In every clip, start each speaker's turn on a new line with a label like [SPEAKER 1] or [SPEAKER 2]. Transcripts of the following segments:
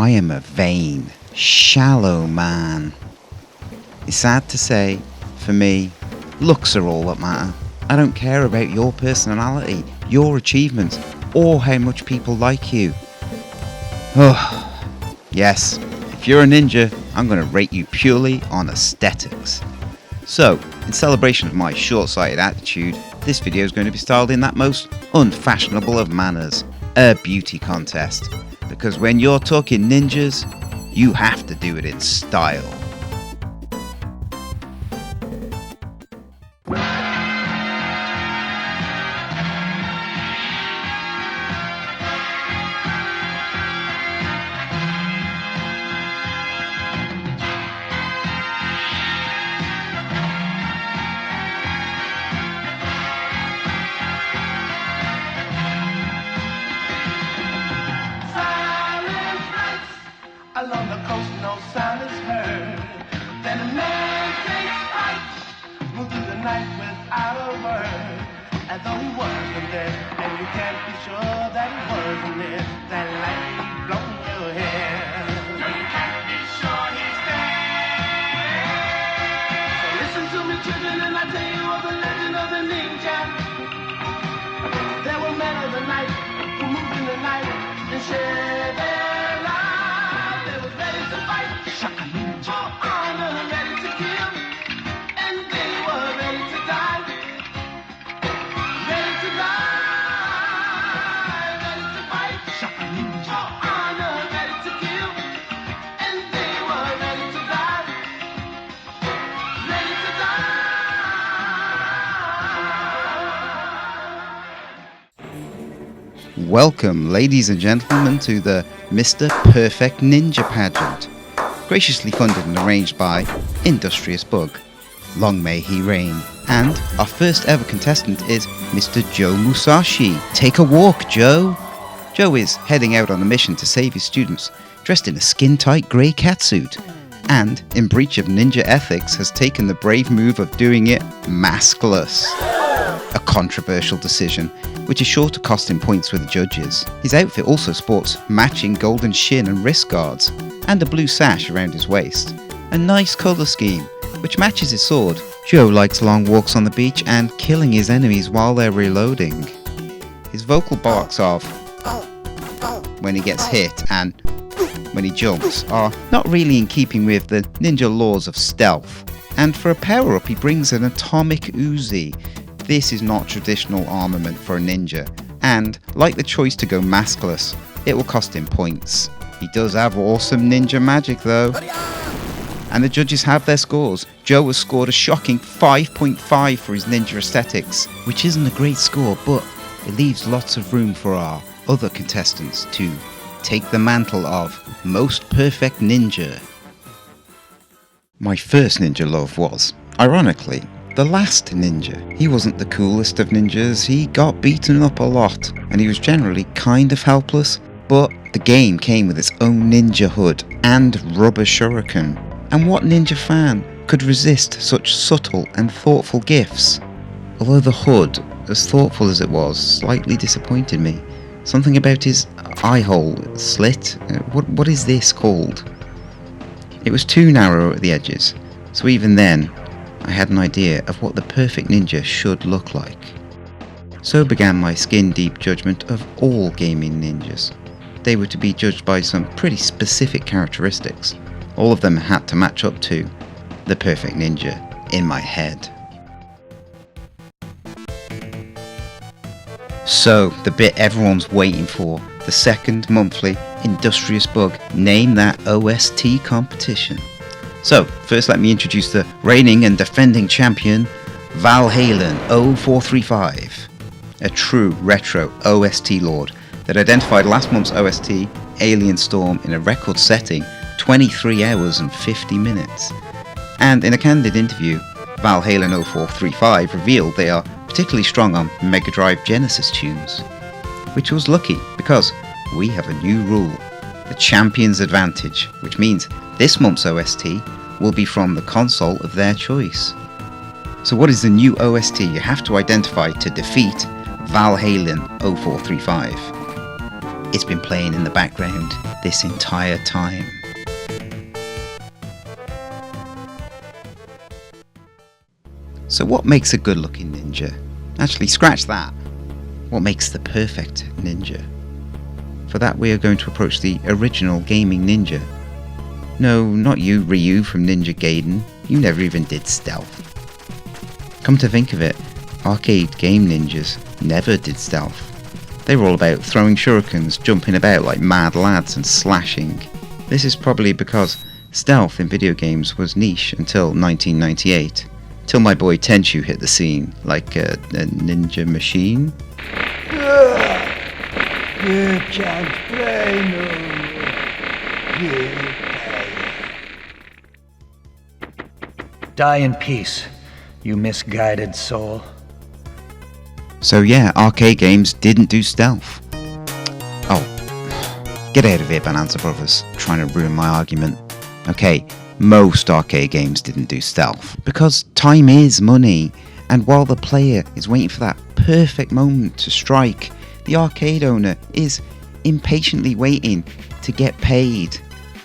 [SPEAKER 1] I am a vain, shallow man. It's sad to say, for me, looks are all that matter. I don't care about your personality, your achievements, or how much people like you. Oh, yes, if you're a ninja, I'm going to rate you purely on aesthetics. So, in celebration of my short-sighted attitude, this video is going to be styled in that most unfashionable of manners, a beauty contest. Because when you're talking ninjas, you have to do it in style.
[SPEAKER 2] Along the coast, no sound is heard. Then a man takes flight, move through the night without a word. As though he wasn't there, and you can't be sure that he wasn't there. That light blowing your hair. No, you can't be sure he's there. So listen to me, children, and I tell you of the legend of the ninja. There were men of the night who moved in the night and shared their lives. Shaka ninja. For honor, ready to kill, and they were ready to die. Ready to die, ready to fight. Shaka ninja. For honor, ready to kill, and they were ready to die. Ready to die.
[SPEAKER 1] Welcome, ladies and gentlemen, to the Mr. Perfect Ninja pageant. Graciously funded and arranged by Industrious Bug. Long may he reign. And our first ever contestant is Mr. Joe Musashi. Take a walk, Joe. Joe is heading out on a mission to save his students, dressed in a skin-tight grey catsuit, and, in breach of ninja ethics, has taken the brave move of doing it maskless. A controversial decision, which is sure to cost him points with the judges. His outfit also sports matching golden shin and wrist guards, and a blue sash around his waist. A nice colour scheme, which matches his sword. Joe likes long walks on the beach and killing his enemies while they're reloading. His vocal barks of when he gets hit and when he jumps are not really in keeping with the ninja laws of stealth. And for a power-up he brings an atomic Uzi. This is not traditional armament for a ninja, and like the choice to go maskless, it will cost him points. He does have awesome ninja magic though. And the judges have their scores. Joe has scored a shocking 5.5 for his ninja aesthetics, which isn't a great score, but it leaves lots of room for our other contestants to take the mantle of Most Perfect Ninja. My first ninja love was, ironically, the last ninja. He wasn't the coolest of ninjas, he got beaten up a lot, and he was generally kind of helpless, but the game came with its own ninja hood and rubber shuriken. And what ninja fan could resist such subtle and thoughtful gifts? Although the hood, as thoughtful as it was, slightly disappointed me. Something about his eye hole slit. What is this called? It was too narrow at the edges, so even then I had an idea of what the perfect ninja should look like. So began my skin-deep judgment of all gaming ninjas. They were to be judged by some pretty specific characteristics. All of them had to match up to the perfect ninja in my head. So, the bit everyone's waiting for, the second monthly Industrious Bug Name That OST competition. So, first let me introduce the reigning and defending champion, Valhalla 0435, a true retro OST lord that identified last month's OST, Alien Storm, in a record-setting 23 hours and 50 minutes. And in a candid interview, Valhalla 0435 revealed they are particularly strong on Megadrive Genesis tunes, which was lucky because we have a new rule, the Champion's Advantage, which means this month's OST will be from the console of their choice. So what is the new OST you have to identify to defeat Valhalla 0435? it's been playing in the background this entire time. So what makes a good looking ninja? Actually, scratch that. What makes the perfect ninja? For that we are going to approach the original gaming ninja. No, not you, Ryu from Ninja Gaiden. You never even did stealth. Come to think of it, arcade game ninjas never did stealth. They were all about throwing shurikens, jumping about like mad lads and slashing. This is probably because stealth in video games was niche until 1998. Till my boy Tenchu hit the scene, like a ninja machine.
[SPEAKER 3] You can't play no more. You die in peace, you misguided soul.
[SPEAKER 1] So yeah, arcade games didn't do stealth. Oh, get out of here, Bonanza Brothers, trying to ruin my argument. Okay, most arcade games didn't do stealth, because time is money, and while the player is waiting for that perfect moment to strike, the arcade owner is impatiently waiting to get paid.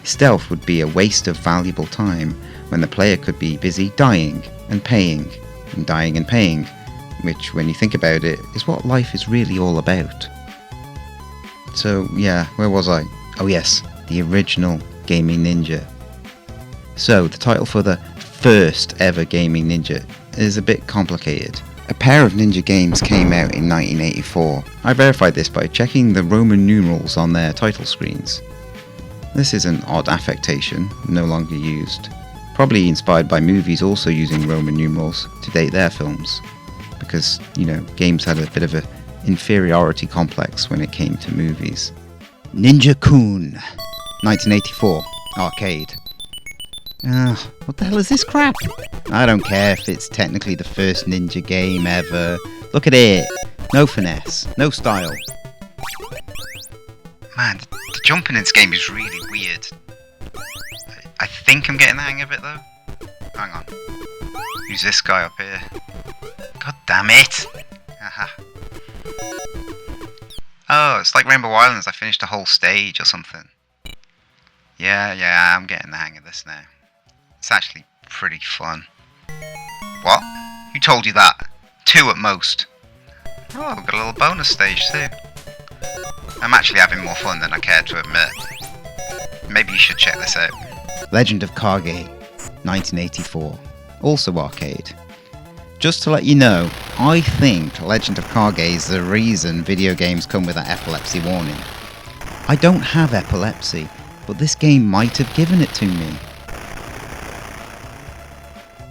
[SPEAKER 1] Stealth would be a waste of valuable time when the player could be busy dying and paying, and dying and paying, which, when you think about it, is what life is really all about. So yeah, where was I? Oh yes, the original gaming ninja. So the title for the first ever gaming ninja is a bit complicated. A pair of ninja games came out in 1984. I verified this by checking the Roman numerals on their title screens. This is an odd affectation, no longer used. Probably inspired by movies also using Roman numerals to date their films. Because, games had a bit of an inferiority complex when it came to movies. Ninja Kun, 1984, arcade. What the hell is this crap? I don't care if it's technically the first ninja game ever. Look at it. No finesse, no style. Man, the jumping in this game is really weird. I think I'm getting the hang of it though. Hang on. Who's this guy up here? God damn it! Aha. Oh, it's like Rainbow Islands. I finished a whole stage or something. Yeah, I'm getting the hang of this now. It's actually pretty fun. What? Who told you that? 2 at most. Oh, we've got a little bonus stage too. I'm actually having more fun than I care to admit. Maybe you should check this out. Legend of Kage, 1984. Also arcade. Just to let you know, I think Legend of Kage is the reason video games come with that epilepsy warning. I don't have epilepsy, but this game might have given it to me.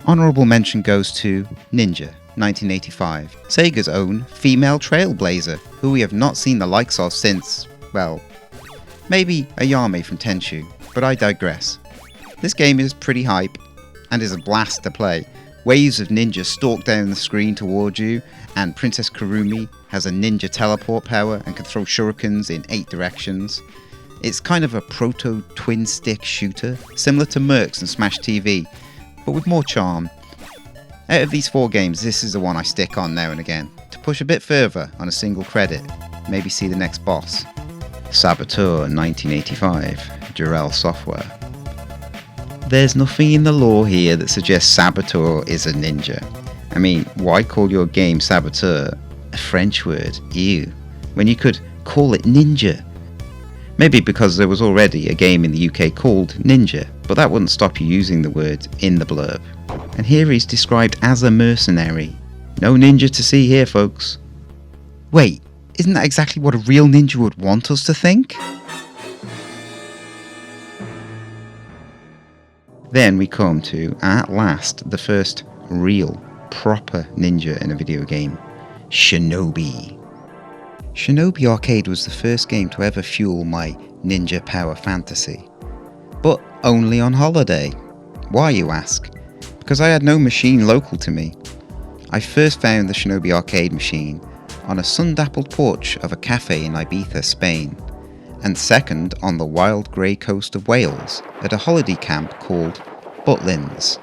[SPEAKER 1] Honourable mention goes to Ninja, 1985, Sega's own female trailblazer, who we have not seen the likes of since, well, maybe Ayame from Tenchu, but I digress. This game is pretty hype, and is a blast to play. Waves of ninjas stalk down the screen towards you, and Princess Kurumi has a ninja teleport power and can throw shurikens in 8 directions. It's kind of a proto-twin stick shooter, similar to Mercs and Smash TV, but with more charm. Out of these 4 games, this is the one I stick on now and again, to push a bit further on a single credit, maybe see the next boss. Saboteur 1985, Durell Software. There's nothing in the lore here that suggests Saboteur is a ninja. I mean, why call your game Saboteur? A French word, ew, when you could call it Ninja. Maybe because there was already a game in the UK called Ninja, but that wouldn't stop you using the word in the blurb. And here he's described as a mercenary. No ninja to see here, folks. Wait, isn't that exactly what a real ninja would want us to think? Then we come to, at last, the first real, proper ninja in a video game. Shinobi. Shinobi Arcade was the first game to ever fuel my ninja power fantasy. But only on holiday. Why, you ask? Because I had no machine local to me. I first found the Shinobi Arcade machine on a sun-dappled porch of a cafe in Ibiza, Spain, and second on the wild grey coast of Wales at a holiday camp called Butlins.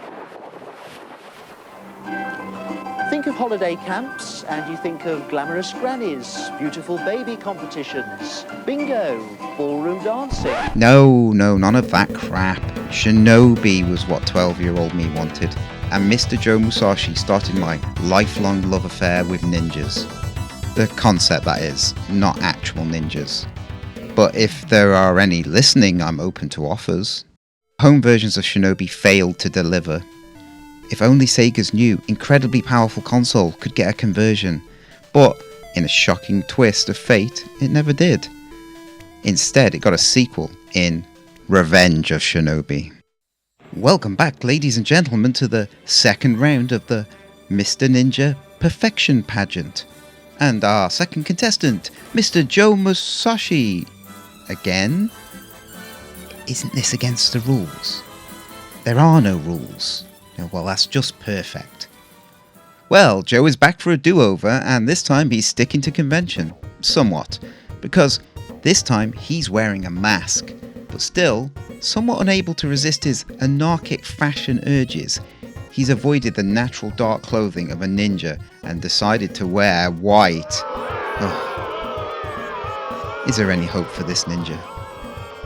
[SPEAKER 4] Think of holiday camps and you think of glamorous grannies, beautiful baby competitions, bingo, ballroom dancing.
[SPEAKER 1] No, none of that crap. Shinobi was what 12-year-old me wanted, and Mr. Joe Musashi started my lifelong love affair with ninjas. The concept, that is, not actual ninjas. But if there are any listening, I'm open to offers. Home versions of Shinobi failed to deliver. If only Sega's new, incredibly powerful console could get a conversion, but in a shocking twist of fate, it never did. Instead, it got a sequel in Revenge of Shinobi. Welcome back, ladies and gentlemen, to the second round of the Mr. Ninja Perfection Pageant. And our second contestant, Mr. Joe Musashi. Again? Isn't this against the rules? There are no rules. Well, that's just perfect. Well, Joe is back for a do-over, and this time he's sticking to convention. Somewhat. Because this time he's wearing a mask. But still, somewhat unable to resist his anarchic fashion urges, he's avoided the natural dark clothing of a ninja and decided to wear white. Is there any hope for this ninja?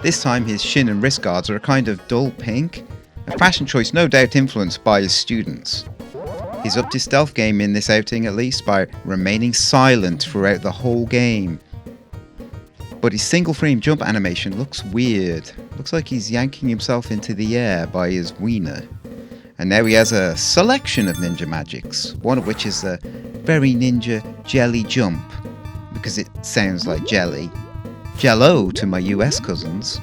[SPEAKER 1] This time his shin and wrist guards are a kind of dull pink, a fashion choice no doubt influenced by his students. He's upped his stealth game in this outing, at least, by remaining silent throughout the whole game. But his single frame jump animation looks weird. Looks like he's yanking himself into the air by his wiener. And now he has a selection of ninja magics, one of which is the very ninja jelly jump, because it sounds like jelly. Jello to my US cousins.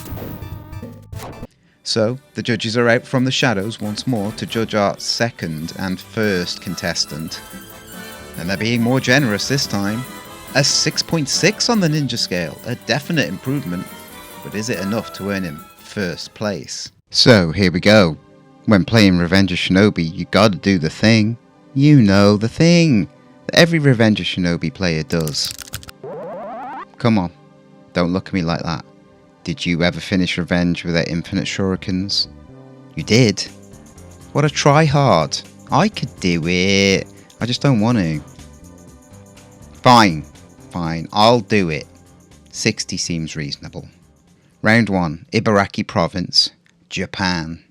[SPEAKER 1] So, the judges are out from the shadows once more to judge our second and first contestant. And they're being more generous this time. A 6.6 on the ninja scale, a definite improvement, but is it enough to earn him first place? So, here we go. When playing Revenge of Shinobi, you gotta do the thing. You know, the thing that every Revenge of Shinobi player does. Come on, don't look at me like that. Did you ever finish Revenge without infinite Shurikens? You did? What a try-hard. I could do it. I just don't want to. Fine, I'll do it. 60 seems reasonable. Round 1, Ibaraki Province, Japan.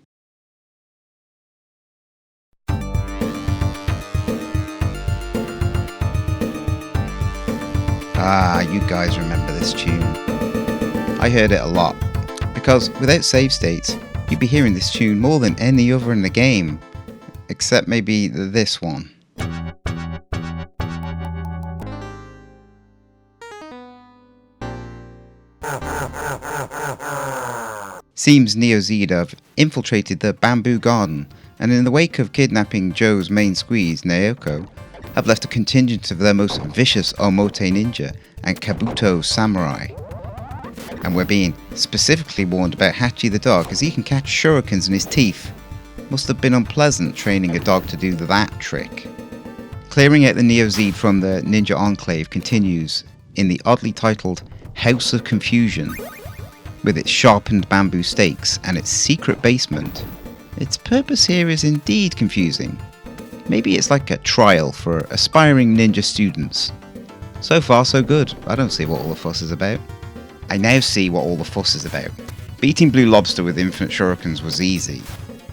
[SPEAKER 1] Ah, you guys remember this tune. I heard it a lot, because without save states, you'd be hearing this tune more than any other in the game, except maybe this one. Seems Neo Zeta have infiltrated the bamboo garden, and in the wake of kidnapping Joe's main squeeze, Naoko, have left a contingent of their most vicious Omote ninja and Kabuto samurai. And we're being specifically warned about Hachi the dog, as he can catch shurikens in his teeth. Must have been unpleasant training a dog to do that trick. Clearing out the Neo Z from the Ninja Enclave continues in the oddly titled House of Confusion, with its sharpened bamboo stakes and its secret basement. Its purpose here is indeed confusing. Maybe it's like a trial for aspiring ninja students. So far so good. I don't see what all the fuss is about. I now see what all the fuss is about. Beating Blue Lobster with infinite shurikens was easy.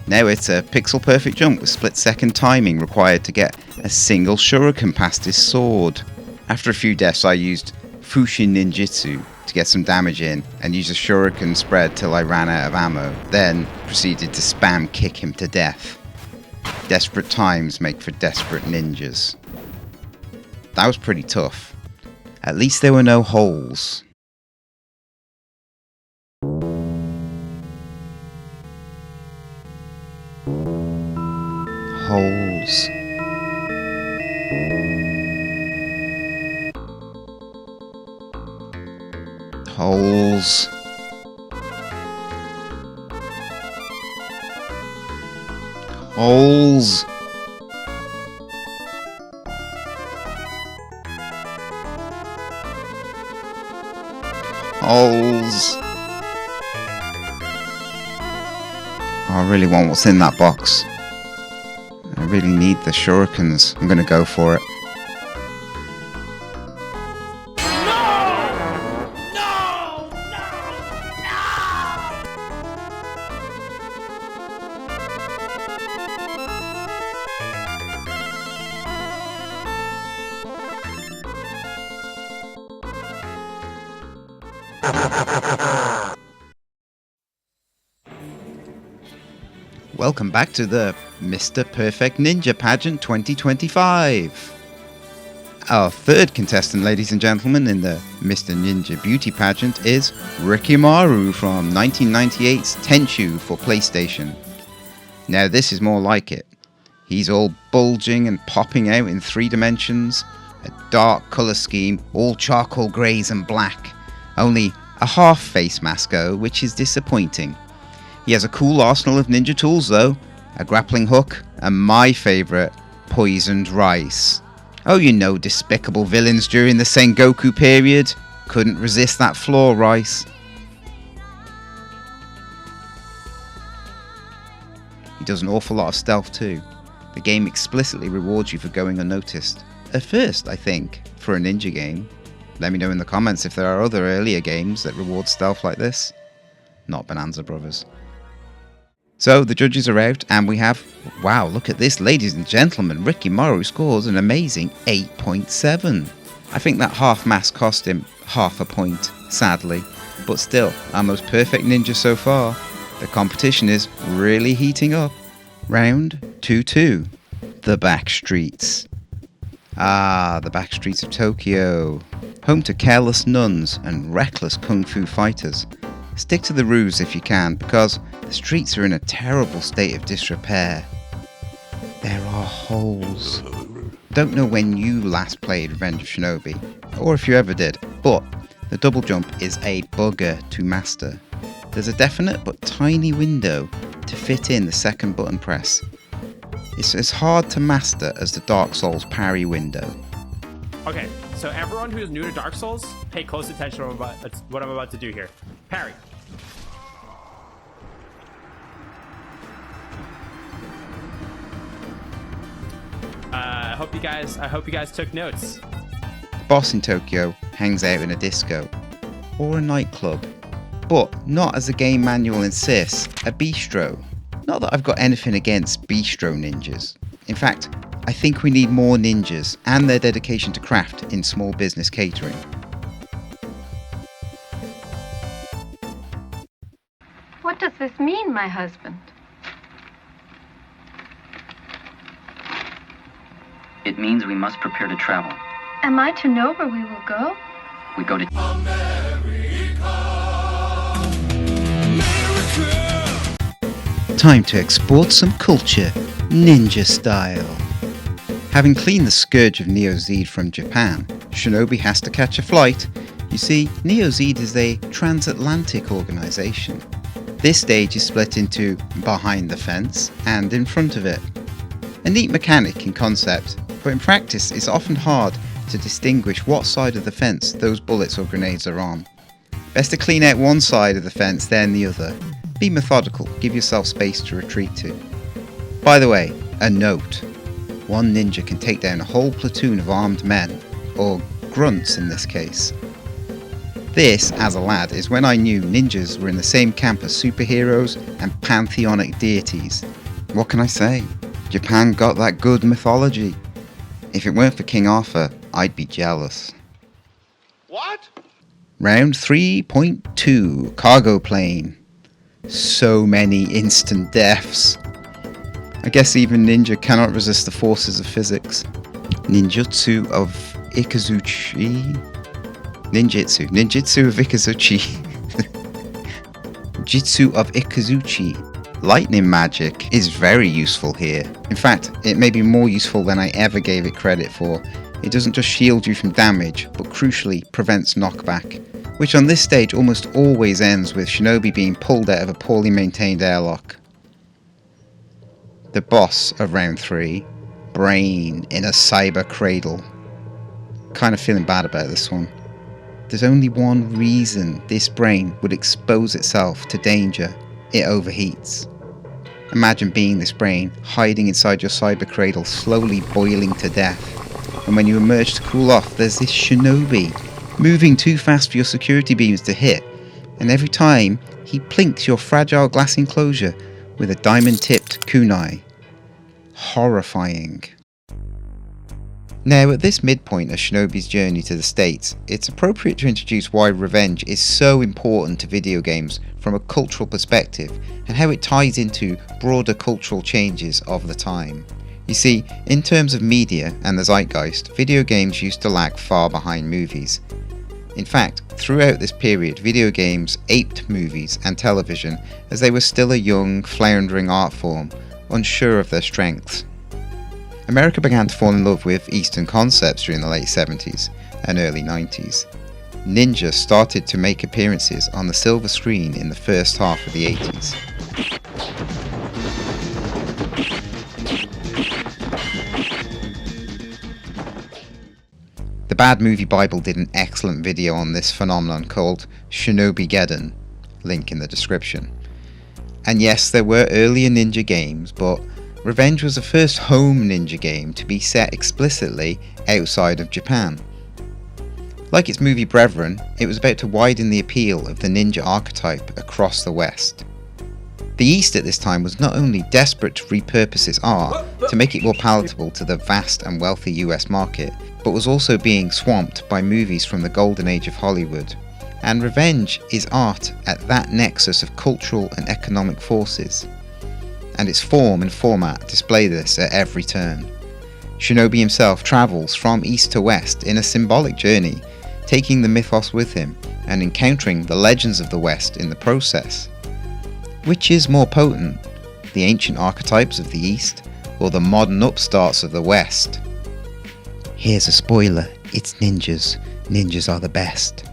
[SPEAKER 1] Now it's a pixel perfect jump with split second timing required to get a single shuriken past his sword. After a few deaths I used Fushin Ninjutsu to get some damage in and used a shuriken spread till I ran out of ammo, then proceeded to spam kick him to death. Desperate times make for desperate ninjas. That was pretty tough. At least there were no holes. Holes. Holes. Holes. Holes. I really want what's in that box. I I really need the Shurikens. I'm gonna go for it. Welcome back to the Mr. Perfect Ninja Pageant 2025. Our third contestant, ladies and gentlemen, in the Mr. Ninja Beauty Pageant is Rikimaru from 1998's Tenchu for PlayStation. Now this is more like it. He's all bulging and popping out in 3 dimensions, a dark colour scheme, all charcoal greys and black, only a half face mask, which is disappointing. He has a cool arsenal of ninja tools though, a grappling hook, and my favourite, poisoned rice. Oh, you know, despicable villains during the Sengoku period. Couldn't resist that floor rice. He does an awful lot of stealth too. The game explicitly rewards you for going unnoticed. At first, I think, for a ninja game. Let me know in the comments if there are other earlier games that reward stealth like this. Not Bonanza Brothers. So the judges are out and we have, wow, look at this, ladies and gentlemen, Rikimaru scores an amazing 8.7. I think that half mask cost him half a point, sadly, but still, our most perfect ninja so far. The competition is really heating up. Round 2-2, the back streets. Ah, the back streets of Tokyo, home to careless nuns and reckless kung fu fighters. Stick to the ruse if you can, because the streets are in a terrible state of disrepair. There are holes. Don't know when you last played Revenge of Shinobi, or if you ever did, but the double jump is a bugger to master. There's a definite but tiny window to fit in the second button press. It's as hard to master as the Dark Souls parry window.
[SPEAKER 5] Okay, so everyone who's new to Dark Souls, pay close attention to what I'm about to do here. Parry. I hope you guys took notes.
[SPEAKER 1] The boss in Tokyo hangs out in a disco or a nightclub, but not as the game manual insists, a bistro. Not that I've got anything against bistro ninjas. In fact, I think we need more ninjas and their dedication to craft in small business catering.
[SPEAKER 6] What does this mean, my husband?
[SPEAKER 7] It means we must prepare to travel.
[SPEAKER 6] Am I to know where we will go?
[SPEAKER 7] We go to
[SPEAKER 1] Time to export some culture, ninja style. Having cleaned the scourge of Neo-Zed from Japan, Shinobi has to catch a flight. You see, Neo-Zed is a transatlantic organisation. This stage is split into behind the fence and in front of it. A neat mechanic in concept, but in practice it's often hard to distinguish what side of the fence those bullets or grenades are on. Best to clean out one side of the fence, then the other. Be methodical, give yourself space to retreat to. By the way, a note. One ninja can take down a whole platoon of armed men, or grunts in this case. This, as a lad, is when I knew ninjas were in the same camp as superheroes and pantheonic deities. What can I say? Japan got that good mythology. If it weren't for King Arthur, I'd be jealous.
[SPEAKER 2] What?
[SPEAKER 1] Round 3.2, cargo plane. So many instant deaths. I guess even ninja cannot resist the forces of physics. Ninjutsu of Ikazuchi. Ninjutsu of Ikazuchi. Jitsu of Ikazuchi. Lightning magic is very useful here. In fact, it may be more useful than I ever gave it credit for. It doesn't just shield you from damage, but crucially prevents knockback, which on this stage almost always ends with Shinobi being pulled out of a poorly maintained airlock. The boss of round 3, Brain in a cyber cradle. Kind of feeling bad about this one. There's only one reason this brain would expose itself to danger. It overheats. Imagine being this brain, hiding inside your cyber cradle, slowly boiling to death. And when you emerge to cool off, there's this shinobi, moving too fast for your security beams to hit. And every time, he plinks your fragile glass enclosure with a diamond-tipped kunai. Horrifying. Now, at this midpoint of Shinobi's journey to the States, it's appropriate to introduce why revenge is so important to video games from a cultural perspective, and how it ties into broader cultural changes of the time. You see, in terms of media and the zeitgeist, video games used to lag far behind movies. In fact, throughout this period, video games aped movies and television as they were still a young, floundering art form, unsure of their strengths. America began to fall in love with Eastern concepts during the late 70s and early 90s. Ninja started to make appearances on the silver screen in the first half of the 80s. The Bad Movie Bible did an excellent video on this phenomenon called Shinobi Gaiden, link in the description. And yes, there were earlier ninja games, but Revenge was the first home ninja game to be set explicitly outside of Japan. Like its movie brethren, it was about to widen the appeal of the ninja archetype across the West. The East at this time was not only desperate to repurpose its art to make it more palatable to the vast and wealthy US market, but was also being swamped by movies from the golden age of Hollywood. And Revenge is art at that nexus of cultural and economic forces. And its form and format display this at every turn. Shinobi himself travels from east to west in a symbolic journey, taking the mythos with him and encountering the legends of the West in the process. Which is more potent, the ancient archetypes of the East or the modern upstarts of the West? Here's a spoiler, it's ninjas. Ninjas are the best.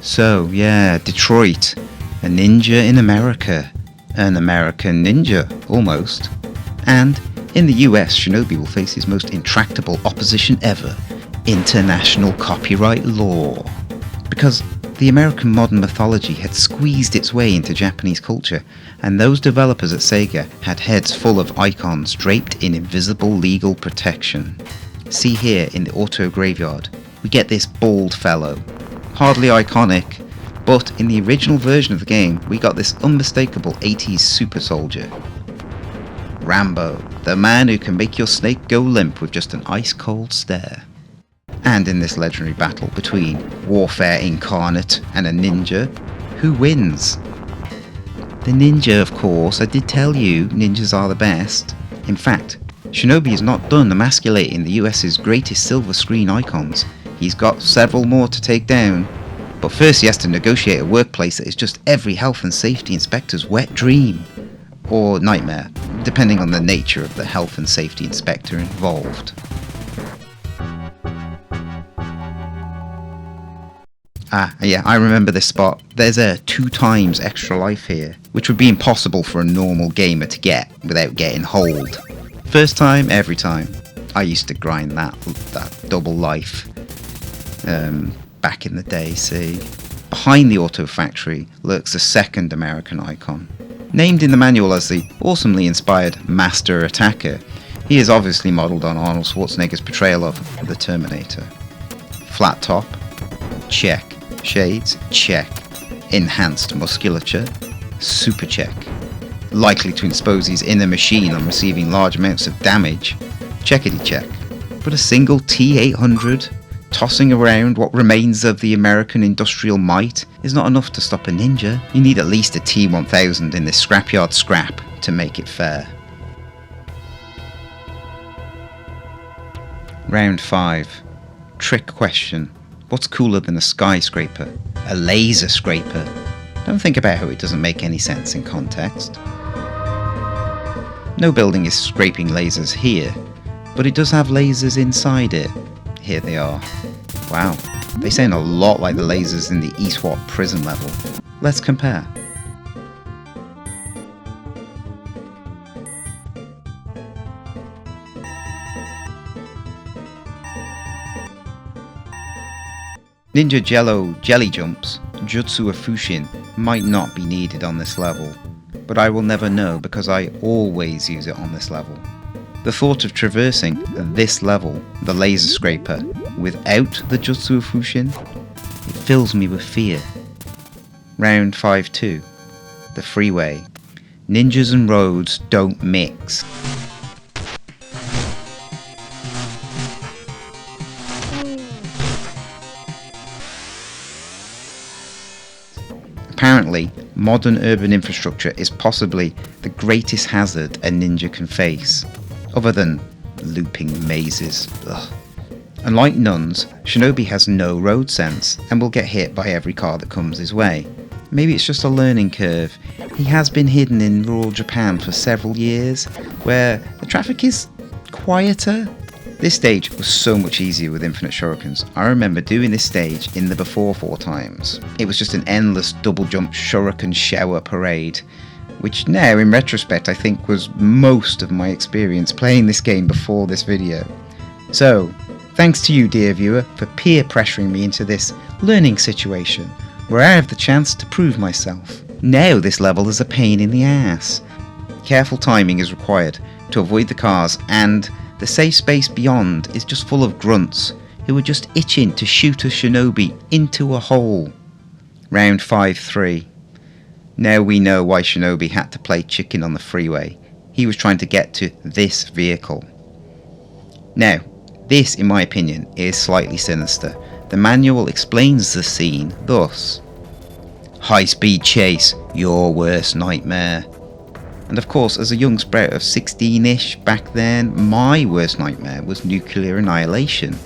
[SPEAKER 1] So yeah, Detroit, a ninja in America. An American ninja, almost. And in the US, Shinobi will face his most intractable opposition ever, international copyright law. Because the American modern mythology had squeezed its way into Japanese culture, and those developers at SEGA had heads full of icons draped in invisible legal protection. See here in the auto graveyard, we get this bald fellow. Hardly iconic, but in the original version of the game, we got this unmistakable 80s super soldier. Rambo, the man who can make your snake go limp with just an ice-cold stare. And in this legendary battle between Warfare Incarnate and a ninja, who wins? The ninja, of course. I did tell you, ninjas are the best. In fact, Shinobi is not done emasculating the US's greatest silver screen icons. He's got several more to take down. But first he has to negotiate a workplace that is just every health and safety inspector's wet dream. Or nightmare, depending on the nature of the health and safety inspector involved. Yeah, I remember this spot. There's a 2 times extra life here, which would be impossible for a normal gamer to get without getting holed. First time, every time. I used to grind that double life back in the day, see. Behind the Auto Factory lurks a second American icon. Named in the manual as the awesomely inspired Master Attacker, he is obviously modelled on Arnold Schwarzenegger's portrayal of the Terminator. Flat top? Check. Shades? Check. Enhanced musculature? Super check. Likely to expose his inner machine on receiving large amounts of damage? Checkity check. But a single T-800 tossing around what remains of the American industrial might is not enough to stop a ninja. You need at least a T-1000 in this scrapyard scrap to make it fair. Round 5. Trick question. What's cooler than a skyscraper? A laser scraper. Don't think about how it doesn't make any sense in context. No building is scraping lasers here, but it does have lasers inside it. Here they are. Wow, they sound a lot like the lasers in the ESWAT prison level. Let's compare. Ninja Jello jelly jumps, Jutsu of Fushin, might not be needed on this level, but I will never know because I always use it on this level. The thought of traversing this level, the laser scraper, without the Jutsu of Fushin, it fills me with fear. Round 5-2. The freeway. Ninjas and roads don't mix. Apparently, modern urban infrastructure is possibly the greatest hazard a ninja can face, other than looping mazes. Ugh. Unlike nuns, Shinobi has no road sense and will get hit by every car that comes his way. Maybe it's just a learning curve. He has been hidden in rural Japan for several years, where the traffic is quieter. This stage was so much easier with infinite shurikens. I remember doing this stage in the before 4 times. It was just an endless double jump shuriken shower parade, which now in retrospect I think was most of my experience playing this game before this video. So, thanks to you dear viewer for peer pressuring me into this learning situation, where I have the chance to prove myself. Now this level is a pain in the ass. Careful timing is required to avoid the cars, and the safe space beyond is just full of grunts who are just itching to shoot a shinobi into a hole. Round 5-3. Now we know why Shinobi had to play chicken on the freeway. He was trying to get to this vehicle. Now, this in my opinion is slightly sinister. The manual explains the scene thus: high-speed chase, your worst nightmare. And of course, as a young sprout of 16-ish back then, my worst nightmare was nuclear annihilation,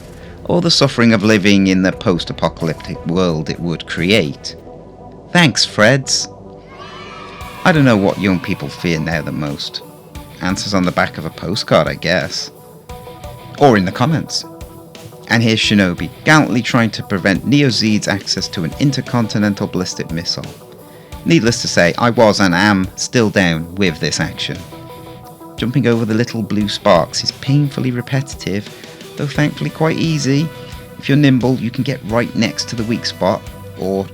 [SPEAKER 1] or the suffering of living in the post-apocalyptic world it would create. Thanks, Freds. I don't know what young people fear now the most. Answers on the back of a postcard, I guess. Or in the comments. And here's Shinobi, gallantly trying to prevent Neo Zed's access to an intercontinental ballistic missile. Needless to say, I was and am still down with this action. Jumping over the little blue sparks is painfully repetitive, though thankfully quite easy. If you're nimble, you can get right next to the weak spot, or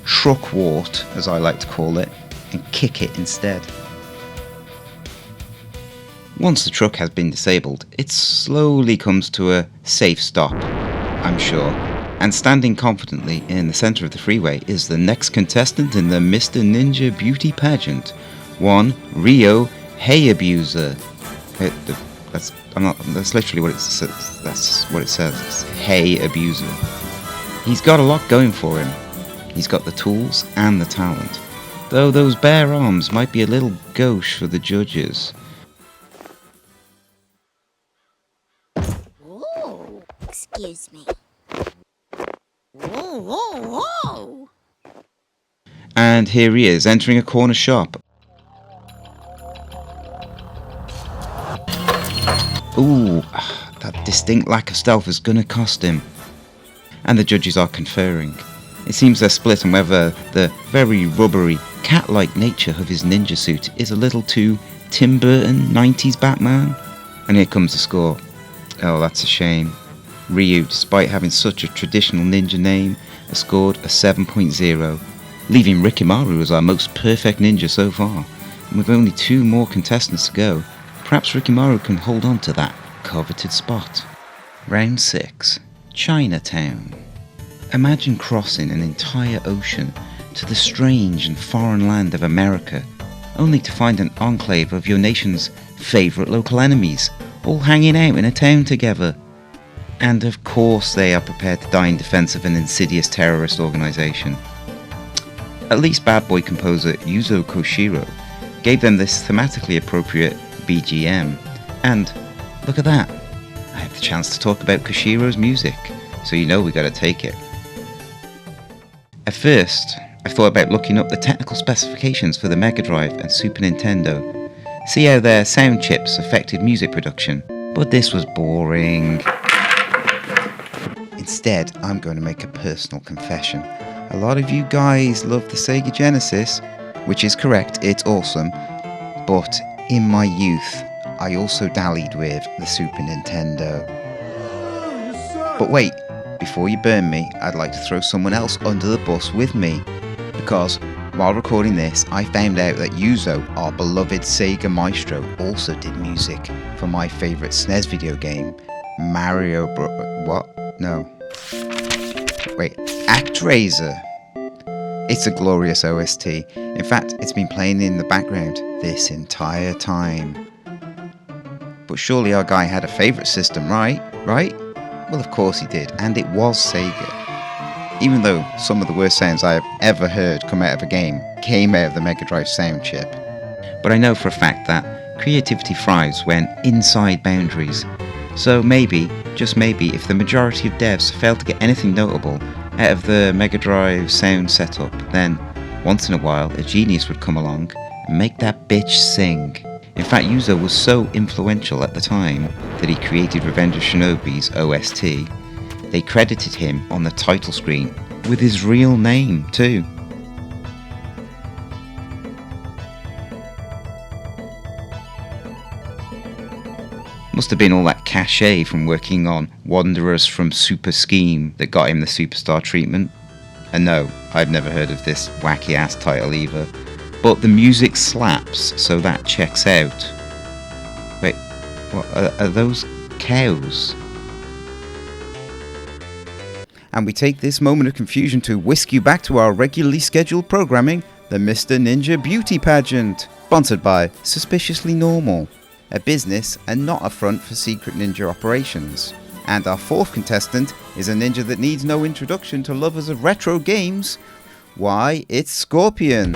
[SPEAKER 1] truckwart as I like to call it, and kick it instead. Once the truck has been disabled, it slowly comes to a safe stop, I'm sure. And standing confidently in the centre of the freeway is the next contestant in the Mr. Ninja Beauty Pageant, one Ryo Hayabusa. That's literally what it says. That's what it says. It's Hayabusa. He's got a lot going for him. He's got the tools and the talent, though those bare arms might be a little gauche for the judges.
[SPEAKER 8] Ooh, excuse me. Whoa, whoa, whoa!
[SPEAKER 1] And here he is, entering a corner shop. Ooh, that distinct lack of stealth is gonna cost him. And the judges are conferring. It seems they're split on whether the very rubbery, cat-like nature of his ninja suit is a little too Tim Burton 90s Batman. And here comes the score. Oh, that's a shame. Ryu, despite having such a traditional ninja name, has scored a 7.0, leaving Rikimaru as our most perfect ninja so far. And with only 2 more contestants to go, perhaps Rikimaru can hold on to that coveted spot. Round 6. Chinatown. Imagine crossing an entire ocean to the strange and foreign land of America, only to find an enclave of your nation's favourite local enemies, all hanging out in a town together. And of course they are prepared to die in defense of an insidious terrorist organisation. At least bad boy composer Yuzo Koshiro gave them this thematically appropriate BGM. And look at that, I have the chance to talk about Koshiro's music, so you know we gotta take it. At first, I thought about looking up the technical specifications for the Megadrive and Super Nintendo, see how their sound chips affected music production, but this was boring. Instead, I'm going to make a personal confession. A lot of you guys love the SEGA Genesis, which is correct, it's awesome, but in my youth, I also dallied with the Super Nintendo. But wait, before you burn me, I'd like to throw someone else under the bus with me, because While recording this, I found out that Yuzo, our beloved Sega maestro, also did music for my favourite SNES video game, ActRaiser. It's a glorious OST. In fact, it's been playing in the background this entire time. But surely our guy had a favourite system, right? Well, of course he did, and it was Sega. Even though some of the worst sounds I have ever heard come out of a game came out of the Megadrive sound chip. But I know for a fact that creativity thrives when inside boundaries. So maybe, just maybe, if the majority of devs failed to get anything notable out of the Megadrive sound setup, then once in a while a genius would come along and make that bitch sing. In fact, Yuzo was so influential at the time that he created Revenge of Shinobi's OST. They credited him on the title screen with his real name too. Must have been all that cachet from working on Wanderers from Super Scheme that got him the superstar treatment. And no, I've never heard of this wacky ass title either. But the music slaps, so that checks out. Wait, what are those cows? And we take this moment of confusion to whisk you back to our regularly scheduled programming, the Mr. Ninja Beauty Pageant, sponsored by Suspiciously Normal, a business and not a front for secret ninja operations. And our fourth contestant is a ninja that needs no introduction to lovers of retro games. Why, it's Scorpion.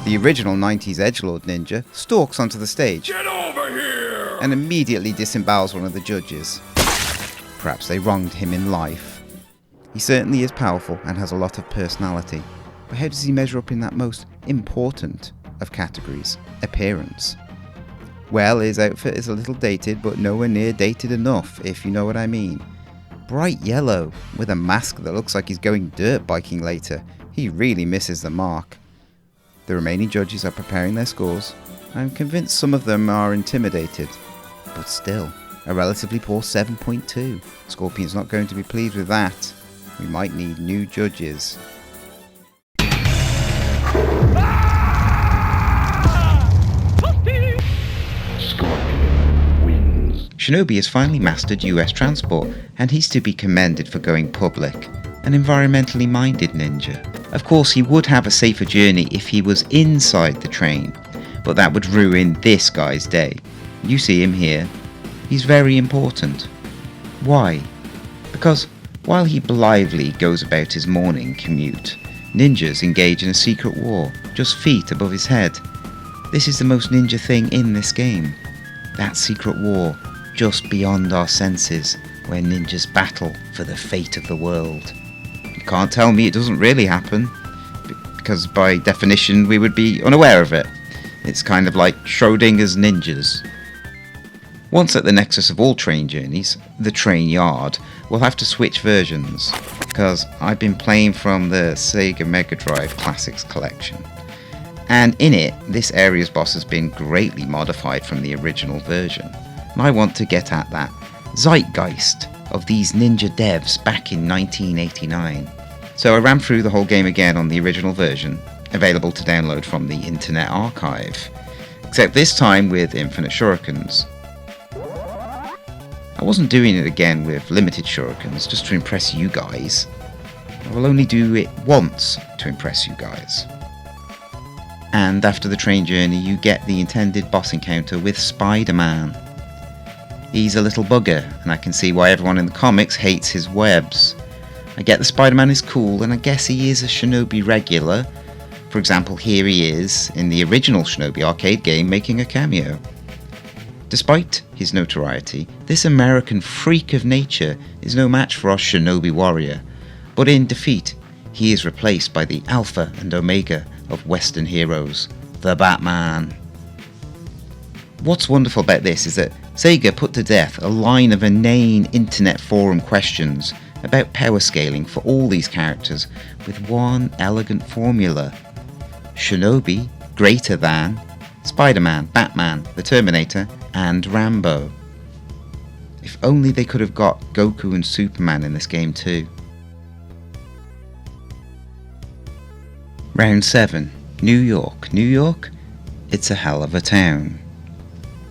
[SPEAKER 1] The original 90s edgelord ninja stalks onto the stage. Get over here! And immediately disembowels one of the judges. Perhaps they wronged him in life. He certainly is powerful and has a lot of personality. But how does he measure up in that most important of categories, appearance? Well, his outfit is a little dated, but nowhere near dated enough, if you know what I mean. Bright yellow, with a mask that looks like he's going dirt biking later. He really misses the mark. The remaining judges are preparing their scores. I'm convinced some of them are intimidated. But still, a relatively poor 7.2. Scorpion's not going to be pleased with that. We might need new judges. Shinobi has finally mastered US transport, and he's to be commended for going public. An environmentally minded ninja. Of course, he would have a safer journey if he was inside the train, but that would ruin this guy's day. You see him here. He's very important. Why? Because while he blithely goes about his morning commute, ninjas engage in a secret war just feet above his head. This is the most ninja thing in this game. That secret war just beyond our senses, where ninjas battle for the fate of the world. You can't tell me it doesn't really happen, because by definition we would be unaware of it. It's kind of like Schrodinger's ninjas. Once at the nexus of all train journeys, the train yard, we'll have to switch versions, because I've been playing from the SEGA Megadrive Classics collection. And in it, this area's boss has been greatly modified from the original version. And I want to get at that zeitgeist of these ninja devs back in 1989. So I ran through the whole game again on the original version, available to download from the Internet Archive, except this time with infinite shurikens. I wasn't doing it again with limited shurikens just to impress you guys. I will only do it once to impress you guys. And after the train journey, you get the intended boss encounter with Spider-Man. He's a little bugger, and I can see why everyone in the comics hates his webs. I get the Spider-Man is cool, and I guess he is a Shinobi regular. For example, here he is, in the original Shinobi arcade game, making a cameo. Despite his notoriety, this American freak of nature is no match for our Shinobi warrior, but in defeat, he is replaced by the Alpha and Omega of Western heroes, the Batman. What's wonderful about this is that SEGA put to death a line of inane internet forum questions about power scaling for all these characters with one elegant formula. Shinobi greater than Spider-Man, Batman, the Terminator, and Rambo. If only they could have got Goku and Superman in this game too. Round 7. New York. New York? It's a hell of a town.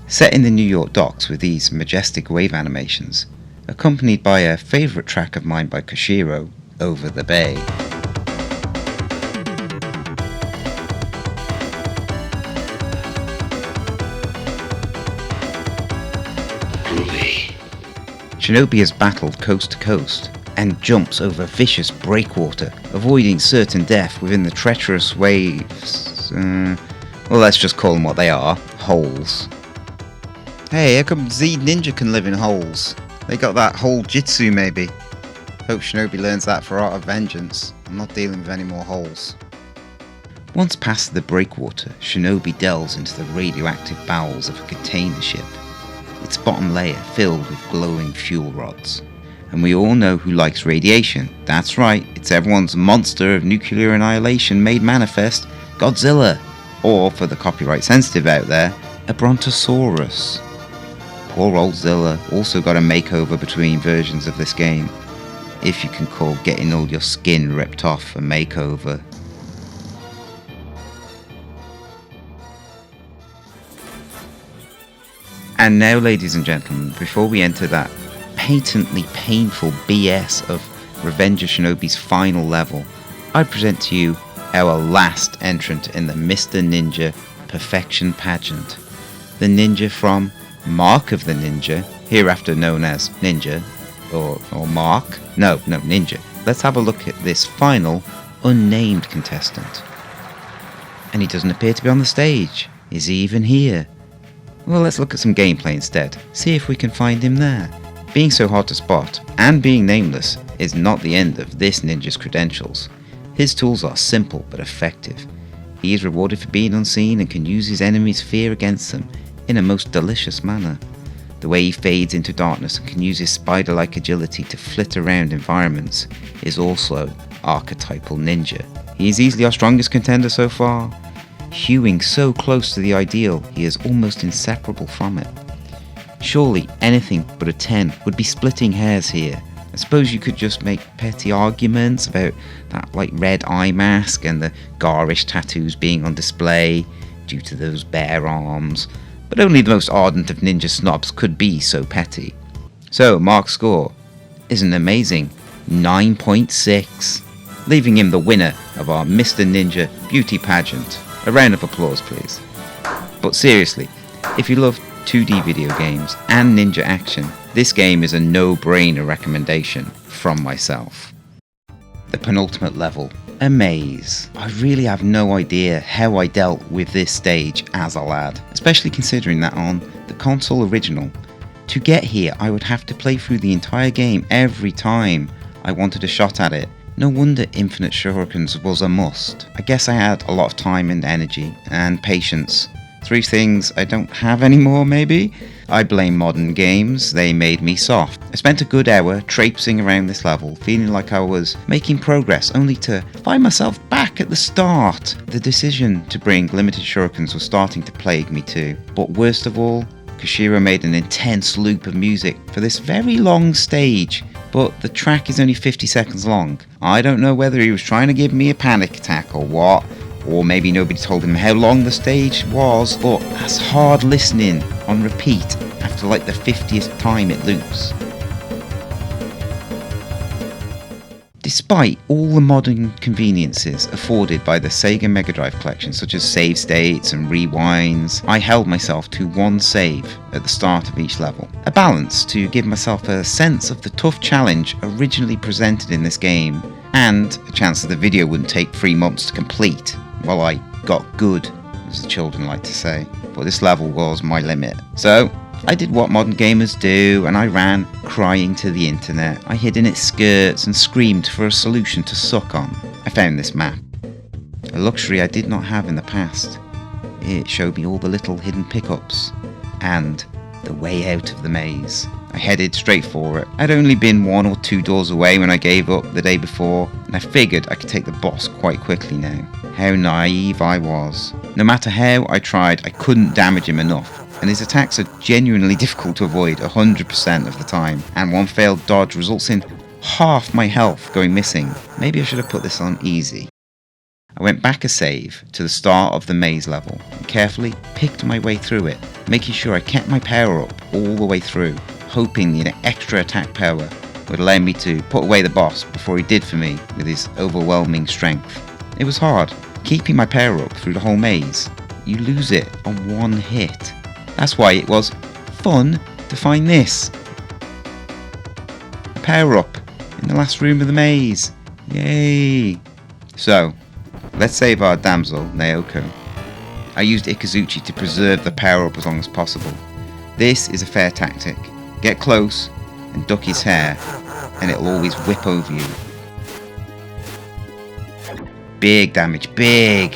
[SPEAKER 1] Set in the New York docks with these majestic wave animations, accompanied by a favourite track of mine by Koshiro, Over the Bay. Shinobi has battled coast to coast and jumps over vicious breakwater, avoiding certain death within the treacherous waves. Well, let's just call them what they are, holes. Hey, how come Z Ninja can live in holes? They got that hole jitsu maybe. Hope Shinobi learns that for Art of Vengeance. I'm not dealing with any more holes. Once past the breakwater, Shinobi delves into the radioactive bowels of a container ship, its bottom layer filled with glowing fuel rods. And we all know who likes radiation. That's right, it's everyone's monster of nuclear annihilation made manifest, Godzilla. Or, for the copyright sensitive out there, a Brontosaurus. Poor old Zilla also got a makeover between versions of this game, if you can call getting all your skin ripped off a makeover. And now, ladies and gentlemen, before we enter that patently painful BS of Revenge of Shinobi's final level, I present to you our last entrant in the Mr. Ninja Perfection Pageant. The ninja from Mark of the Ninja, hereafter known as Ninja, or Mark? No, Ninja. Let's have a look at this final, unnamed contestant. And he doesn't appear to be on the stage. Is he even here? Well, let's look at some gameplay instead, see if we can find him there. Being so hard to spot, and being nameless, is not the end of this ninja's credentials. His tools are simple but effective. He is rewarded for being unseen and can use his enemies' fear against them in a most delicious manner. The way he fades into darkness and can use his spider-like agility to flit around environments is also archetypal ninja. He is easily our strongest contender so far. Hewing so close to the ideal, he is almost inseparable from it. Surely anything but a 10 would be splitting hairs here. I suppose you could just make petty arguments about that red eye mask and the garish tattoos being on display due to those bare arms, but only the most ardent of ninja snobs could be so petty. So Mark's score is an amazing 9.6, leaving him the winner of our Mr. Ninja Beauty Pageant. A round of applause, please. But seriously, if you love 2D video games and ninja action, this game is a no-brainer recommendation from myself. The penultimate level, a maze. I really have no idea how I dealt with this stage as a lad, especially considering that on the console original, to get here I would have to play through the entire game every time I wanted a shot at it. No wonder infinite shurikens was a must. I guess I had a lot of time and energy and patience. 3 things I don't have anymore, maybe? I blame modern games, they made me soft. I spent a good hour traipsing around this level, feeling like I was making progress, only to find myself back at the start. The decision to bring limited shurikens was starting to plague me too. But worst of all, Koshiro made an intense loop of music for this very long stage, but the track is only 50 seconds long. I don't know whether he was trying to give me a panic attack or what, or maybe nobody told him how long the stage was, but that's hard listening on repeat after the 50th time it loops. Despite all the modern conveniences afforded by the SEGA Megadrive collection, such as save states and rewinds, I held myself to one save at the start of each level. A balance to give myself a sense of the tough challenge originally presented in this game, and a chance that the video wouldn't take 3 months to complete while I got good, as the children like to say. But this level was my limit. So I did what modern gamers do, and I ran crying to the internet. I hid in its skirts and screamed for a solution to suck on. I found this map, a luxury I did not have in the past. It showed me all the little hidden pickups and the way out of the maze. I headed straight for it. I'd only been 1 or 2 doors away when I gave up the day before, and I figured I could take the boss quite quickly now. How naive I was. No matter how I tried, I couldn't damage him enough, and his attacks are genuinely difficult to avoid 100% of the time, and one failed dodge results in half my health going missing. Maybe I should have put this on easy. I went back a save to the start of the maze level and carefully picked my way through it, making sure I kept my power up all the way through, hoping the extra attack power would allow me to put away the boss before he did for me with his overwhelming strength. It was hard, keeping my power up through the whole maze. You lose it on one hit. That's why it was fun to find this. A power up in the last room of the maze. Yay! So, let's save our damsel, Naoko. I used Ikazuchi to preserve the power up as long as possible. This is a fair tactic. Get close and duck his hair, and it'll always whip over you. Big damage, big!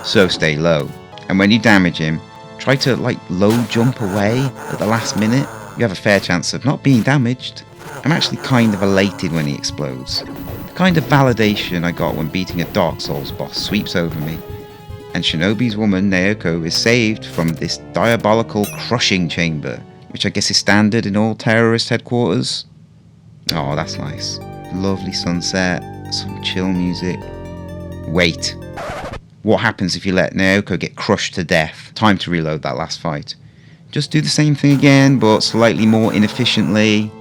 [SPEAKER 1] So stay low. And when you damage him, try to low jump away at the last minute. You have a fair chance of not being damaged. I'm actually kind of elated when he explodes. The kind of validation I got when beating a Dark Souls boss sweeps over me. And Shinobi's woman, Naoko, is saved from this diabolical crushing chamber, which I guess is standard in all terrorist headquarters. Oh, that's nice. Lovely sunset, some chill music. Wait. What happens if you let Naoko get crushed to death? Time to reload that last fight. Just do the same thing again, but slightly more inefficiently.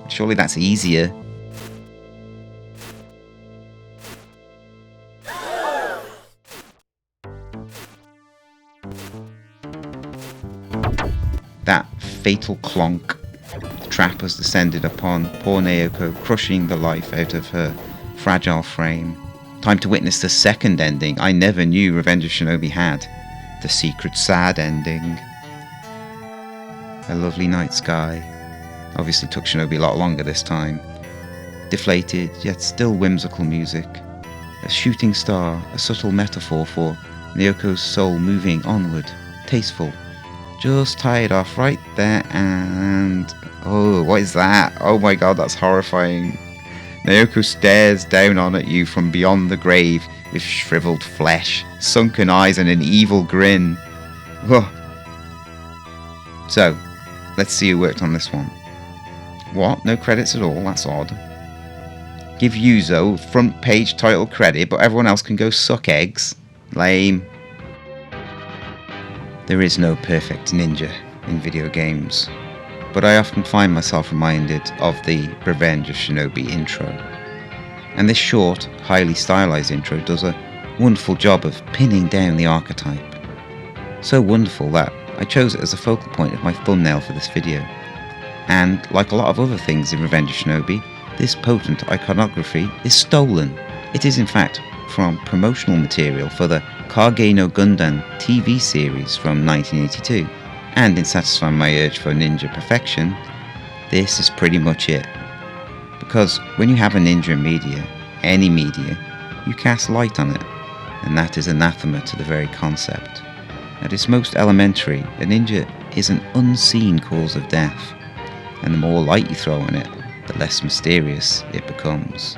[SPEAKER 1] Surely that's easier. That fatal clonk. The trap has descended upon poor Naoko, crushing the life out of her fragile frame. Time to witness the second ending I never knew Revenge of Shinobi had. The secret sad ending. A lovely night sky. Obviously took Shinobi a lot longer this time. Deflated, yet still whimsical music. A shooting star, a subtle metaphor for Naoko's soul moving onward. Tasteful. Just tied off right there and... Oh, what is that? Oh my god, that's horrifying. Naoko stares down on at you from beyond the grave with shriveled flesh, sunken eyes and an evil grin. Whoa. So, let's see who worked on this one. What? No credits at all? That's odd. Give Yuzo front page title credit, but everyone else can go suck eggs. Lame. There is no perfect ninja in video games, but I often find myself reminded of the Revenge of Shinobi intro. And this short, highly stylized intro does a wonderful job of pinning down the archetype. So wonderful that I chose it as a focal point of my thumbnail for this video. And like a lot of other things in Revenge of Shinobi, this potent iconography is stolen. It is in fact from promotional material for the Kage no Gundam TV series from 1982. And in satisfying my urge for ninja perfection, this is pretty much it. Because when you have a ninja in media, any media, you cast light on it, and that is anathema to the very concept. At its most elementary, a ninja is an unseen cause of death, and the more light you throw on it, the less mysterious it becomes.